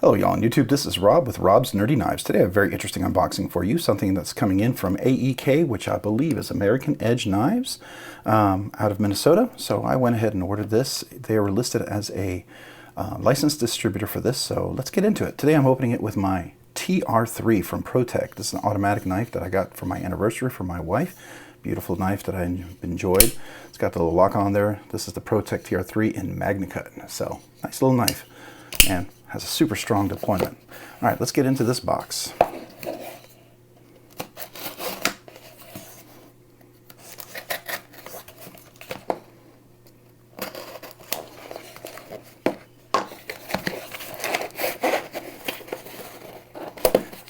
Hello y'all on YouTube, this is Rob with Rob's Nerdy Knives. Today I have a very interesting unboxing for you, something that's coming in from AEK, which I believe is American Edge Knives, out of Minnesota. So I went ahead and ordered this. They were listed as a licensed distributor for this, so let's get into it. Today I'm opening it with my TR3 from ProTech. This is an automatic knife that I got for my anniversary from my wife. Beautiful knife that I enjoyed. It's got the little lock on there. This is the ProTech TR3 in MagnaCut. So nice little knife. And has a super strong deployment. All right, let's get into this box.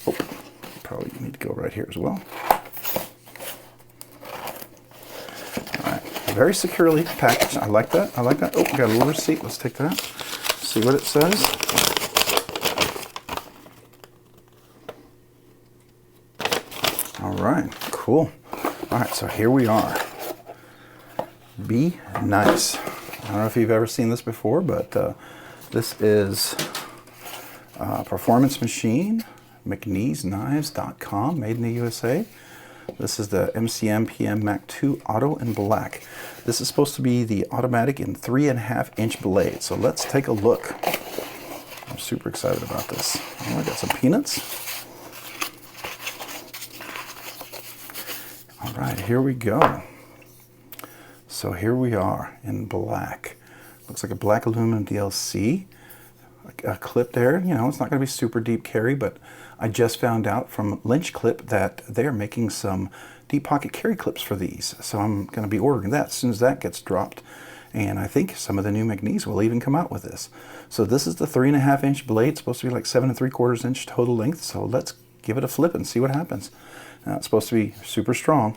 Oh, probably need to go right here as well. All right, very securely packaged. I like that. I like that. Oh, we got a little receipt. Let's take that. See what it says. All right, cool. All right, so here we are. Be nice. I don't know if you've ever seen this before, but this is a Performance Machine, McNees.com, made in the USA. This is the MCM PM MAC2 Auto in black. This is supposed to be the automatic in 3.5-inch blade. So let's take a look. I'm super excited about this. Oh, I got some peanuts. All right, here we go. So here we are in black. Looks like a black aluminum DLC. A clip there, you know, it's not going to be super deep carry, but I just found out from Lynch Clip that they're making some deep pocket carry clips for these. So I'm going to be ordering that as soon as that gets dropped. And I think some of the new McNees will even come out with this. So this is the 3.5-inch blade. It's supposed to be like 7 3/4 inch total length. So let's give it a flip and see what happens. Now, it's supposed to be super strong.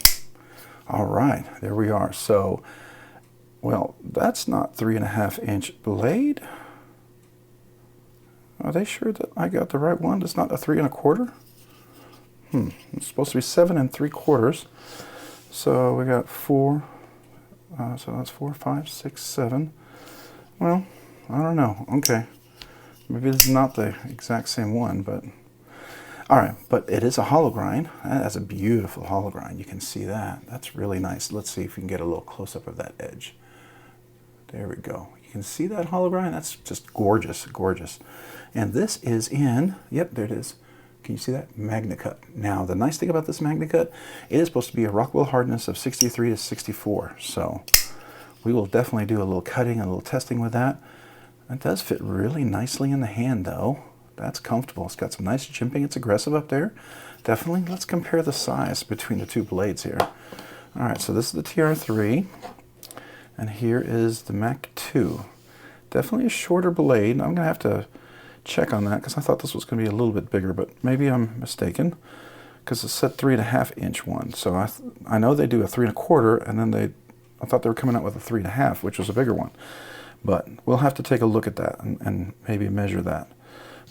All right, there we are. So, well, that's not 3.5-inch blade. Are they sure that I got the right one? It's not a 3 1/4? It's supposed to be 7 3/4. So we got 4. So that's 4, 5, 6, 7. Well, I don't know. Okay. Maybe this is not the exact same one, but... All right, but it is a hollow grind. That's a beautiful hollow grind. You can see that. That's really nice. Let's see if we can get a little close-up of that edge. There we go. You can see that hollow grind? That's just gorgeous, gorgeous. And this is in, yep, there it is. Can you see that? MagnaCut. Now, the nice thing about this MagnaCut, it is supposed to be a Rockwell hardness of 63 to 64. So we will definitely do a little cutting, a little testing with that. It does fit really nicely in the hand, though. That's comfortable. It's got some nice jimping. It's aggressive up there. Definitely, let's compare the size between the two blades here. All right, so this is the TR3, and here is the MAC2. Definitely a shorter blade. I'm going to have to check on that because I thought this was going to be a little bit bigger, but maybe I'm mistaken because it said 3.5-inch one. So I know they do a 3 1/4, and then I thought they were coming out with a 3 1/2, which was a bigger one. But we'll have to take a look at that and maybe measure that.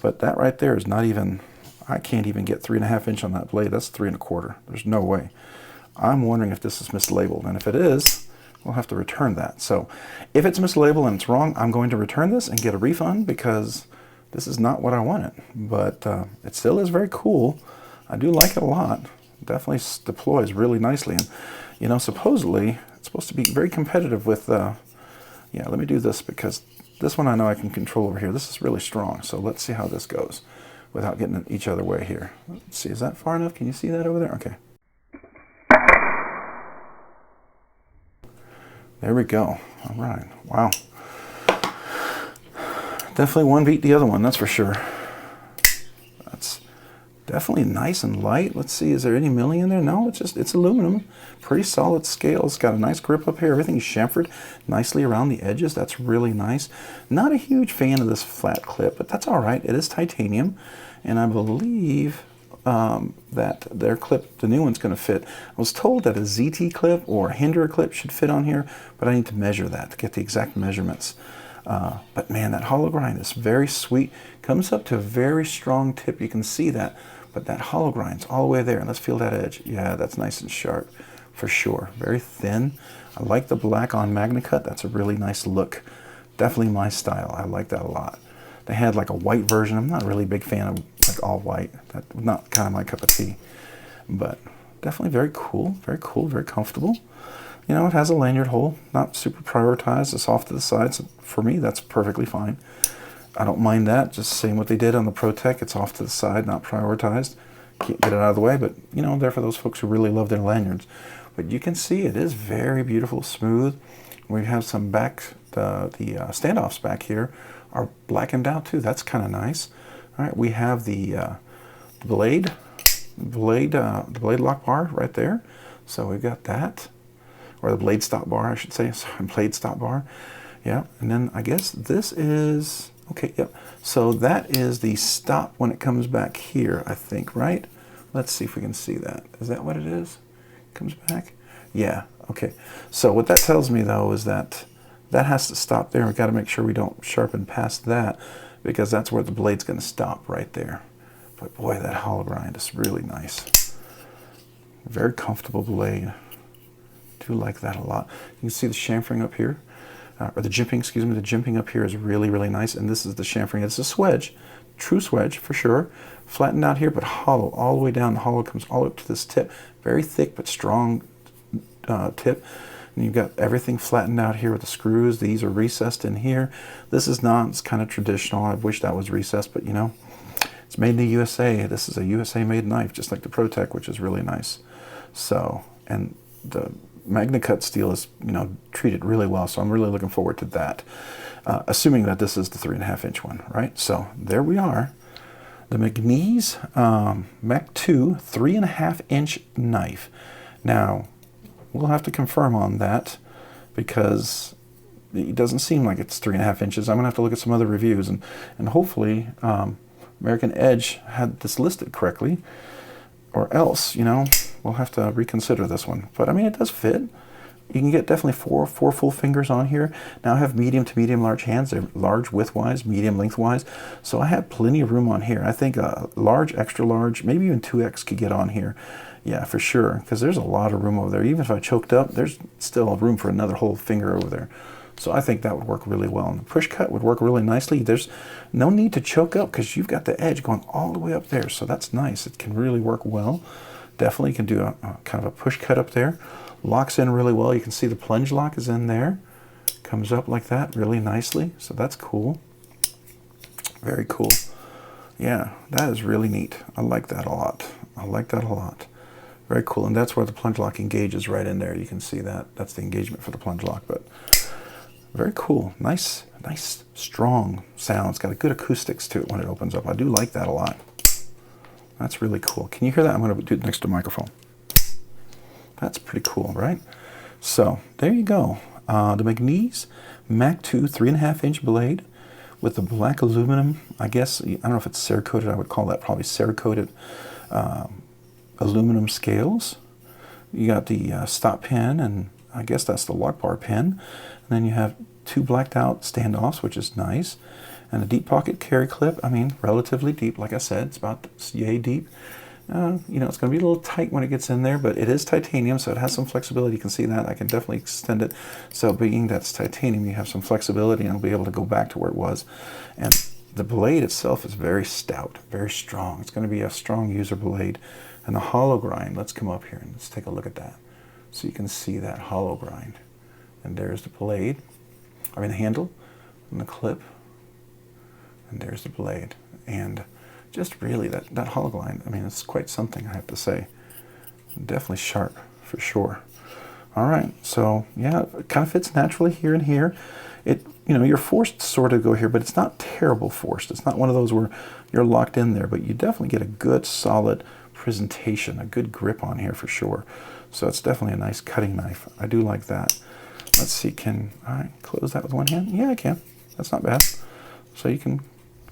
But that right there is not even, I can't even get 3.5-inch on that blade. That's 3 1/4. There's no way. I'm wondering if this is mislabeled. And if it is, we'll have to return that. So if it's mislabeled and it's wrong, I'm going to return this and get a refund because this is not what I wanted. But it still is very cool. I do like it a lot. It definitely deploys really nicely. And, you know, supposedly, it's supposed to be very competitive with, yeah, let me do this because this one I know I can control over here. This is really strong, so let's see how this goes without getting in each other way here. Let's see, is that far enough? Can you see that over there? Okay. There we go. All right. Wow. Definitely one beat the other one, that's for sure. That's definitely nice and light. Let's see, is there any milling in there? No, it's aluminum. Pretty solid scale. It's got a nice grip up here. Everything's chamfered nicely around the edges. That's really nice. Not a huge fan of this flat clip, but that's all right. It is titanium, and I believe that their clip, the new one's going to fit. I was told that a ZT clip or a Hinder clip should fit on here, but I need to measure that to get the exact measurements. But man, that hollow grind is very sweet. Comes up to a very strong tip. You can see that. But that hollow grind's all the way there. And let's feel that edge. Yeah, that's nice and sharp for sure. Very thin. I like the black on MagnaCut. That's a really nice look. Definitely my style. I like that a lot. They had like a white version. I'm not really a big fan of like all white. That's not kind of my cup of tea. But definitely very cool, very comfortable. You know, it has a lanyard hole, not super prioritized. It's off to the side, so for me, that's perfectly fine. I don't mind that, just same what they did on the ProTech. It's off to the side, not prioritized. Can't get it out of the way, but, you know, they're for those folks who really love their lanyards. But you can see it is very beautiful, smooth. We have some back, the standoffs back here are blackened out too. That's kind of nice. All right, we have the blade lock bar right there. So we've got that, or the blade stop bar, I should say. Sorry, blade stop bar. Yeah, and then I guess this is, okay, yep. So that is the stop when it comes back here, I think, right? Let's see if we can see that. Is that what it is? Comes back? Yeah, okay. So what that tells me though is that that has to stop there. We've got to make sure we don't sharpen past that, because that's where the blade's going to stop right there. But boy, that hollow grind is really nice. Very comfortable blade. Do like that a lot. You can see the chamfering up here, or the jimping, excuse me. The jimping up here is really, really nice. And this is the chamfering. It's a swedge, true swedge for sure. Flattened out here, but hollow all the way down. The hollow comes all up to this tip. Very thick but strong tip. And you've got everything flattened out here with the screws. These are recessed in here. This is not. It's kind of traditional. I wish that was recessed, but you know, it's made in the USA. This is a USA-made knife, just like the ProTech, which is really nice. So, and the MagnaCut steel is, you know, treated really well. So I'm really looking forward to that. Assuming that this is the 3.5-inch one, right? So there we are. The McNees MAC2 3.5-inch knife. Now, we'll have to confirm on that, because it doesn't seem like it's 3.5 inches. I'm going to have to look at some other reviews, and hopefully American Edge had this listed correctly, or else, you know, we'll have to reconsider this one. But I mean, it does fit. You can get definitely four full fingers on here. Now I have medium to medium large hands. They're large widthwise, medium lengthwise. So I have plenty of room on here. I think a large, extra large, maybe even 2X could get on here. Yeah, for sure, because there's a lot of room over there. Even if I choked up, there's still room for another whole finger over there. So I think that would work really well. And the push cut would work really nicely. There's no need to choke up, because you've got the edge going all the way up there. So that's nice. It can really work well. Definitely can do a kind of a push cut up there. Locks in really well. You can see the plunge lock is in there. Comes up like that really nicely. So that's cool. Very cool. Yeah, that is really neat. I like that a lot. I like that a lot. Very cool. And that's where the plunge lock engages right in there. You can see that. That's the engagement for the plunge lock. But very cool. Nice, strong sound. It's got good acoustics to it when it opens up. I do like that a lot. That's really cool. Can you hear that? I'm going to do it next to the microphone. That's pretty cool, right? So there you go. The McNees MAC2 3.5-inch blade with the black aluminum. I guess, I don't know if it's Cerakoted. I would call that probably Cerakoted aluminum scales. You got the stop pin, and I guess that's the lock bar pin. And then you have two blacked out standoffs, which is nice. And a deep pocket carry clip. I mean, relatively deep. Like I said, it's about yay deep. You know, it's going to be a little tight when it gets in there, but it is titanium, so it has some flexibility. You can see that. I can definitely extend it. So being that it's titanium, you have some flexibility, and I'll be able to go back to where it was. And the blade itself is very stout, very strong. It's going to be a strong user blade. And the hollow grind, let's come up here and let's take a look at that. So you can see that hollow grind. And there's the blade, I mean the handle, and the clip. And there's the blade. And just really, that hollow grind, I mean, it's quite something, I have to say. Definitely sharp, for sure. All right, so yeah, it kind of fits naturally here and here. It, you know, you're forced to sort of go here, but it's not terrible forced. It's not one of those where you're locked in there, but you definitely get a good, solid presentation, a good grip on here for sure. So it's definitely a nice cutting knife. I do like that. Let's see, can I close that with one hand? Yeah, I can. That's not bad. So you can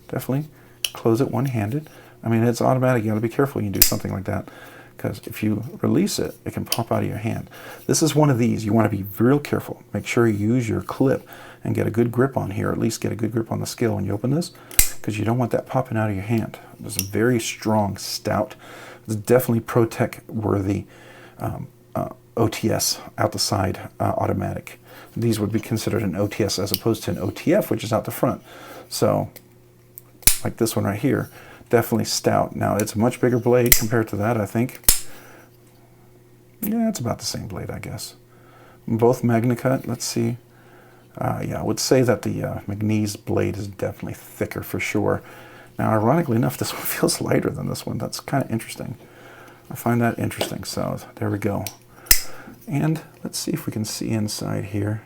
definitely close it one-handed. I mean, it's automatic. You got to be careful when you do something like that, because if you release it, it can pop out of your hand. This is one of these. You want to be real careful. Make sure you use your clip and get a good grip on here, or at least get a good grip on the scale when you open this, because you don't want that popping out of your hand. It's a very strong, stout. It's definitely ProTech worthy OTS, out the side automatic. These would be considered an OTS as opposed to an OTF, which is out the front. So like this one right here, definitely stout. Now it's a much bigger blade compared to that, I think. Yeah, it's about the same blade, I guess. Both MagnaCut. Let's see. Yeah, I would say that the McNees blade is definitely thicker for sure. Now, ironically enough, this one feels lighter than this one. That's kind of interesting. I find that interesting. So there we go. And let's see if we can see inside here.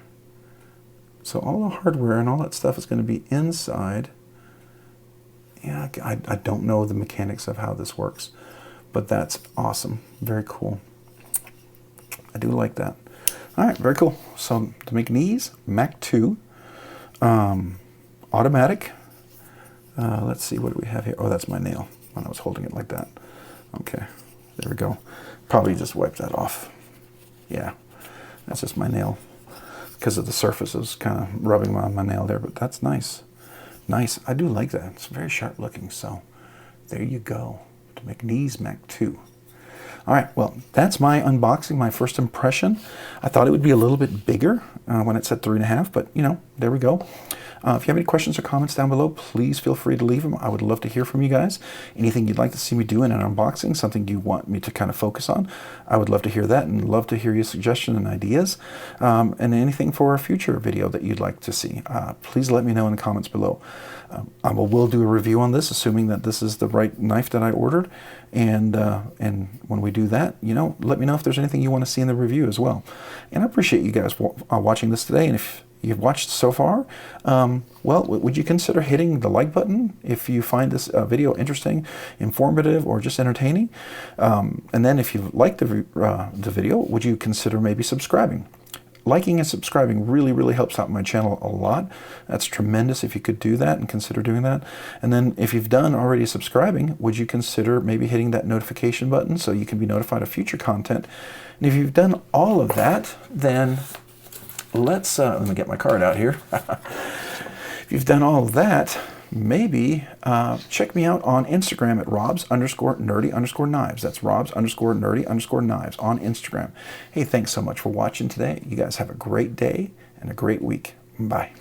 So all the hardware and all that stuff is going to be inside. Yeah, I don't know the mechanics of how this works, but that's awesome. Very cool. I do like that. All right, very cool. So the McNees MAC2 automatic. Let's see, what do we have here? Oh, that's my nail when I was holding it like that. Okay, there we go. Probably just wipe that off. Yeah, that's just my nail because of the surfaces kind of rubbing on my nail there, but that's nice. Nice. I do like that. It's very sharp looking. So there you go. The McNees MAC2. All right, well, that's my unboxing, my first impression. I thought it would be a little bit bigger when it said 3.5, but you know, there we go. If you have any questions or comments down below, please feel free to leave them. I would love to hear from you guys. Anything you'd like to see me do in an unboxing, something you want me to kind of focus on, I would love to hear that and love to hear your suggestions and ideas. And anything for a future video that you'd like to see, please let me know in the comments below. I will do a review on this, assuming that this is the right knife that I ordered. And when we do that, you know, let me know if there's anything you want to see in the review as well. And I appreciate you guys watching this today. And if you've watched so far, well, would you consider hitting the like button if you find this video interesting, informative, or just entertaining? And then if you like the video, would you consider maybe subscribing? Liking and subscribing really, really helps out my channel a lot. That's tremendous if you could do that and consider doing that. And then if you've done already subscribing, would you consider maybe hitting that notification button so you can be notified of future content? And if you've done all of that, then let's, let me get my card out here. If you've done all of that, maybe check me out on Instagram at robs_nerdy_knives. That's robs_nerdy_knives on Instagram. Hey, thanks so much for watching today. You guys have a great day and a great week. Bye.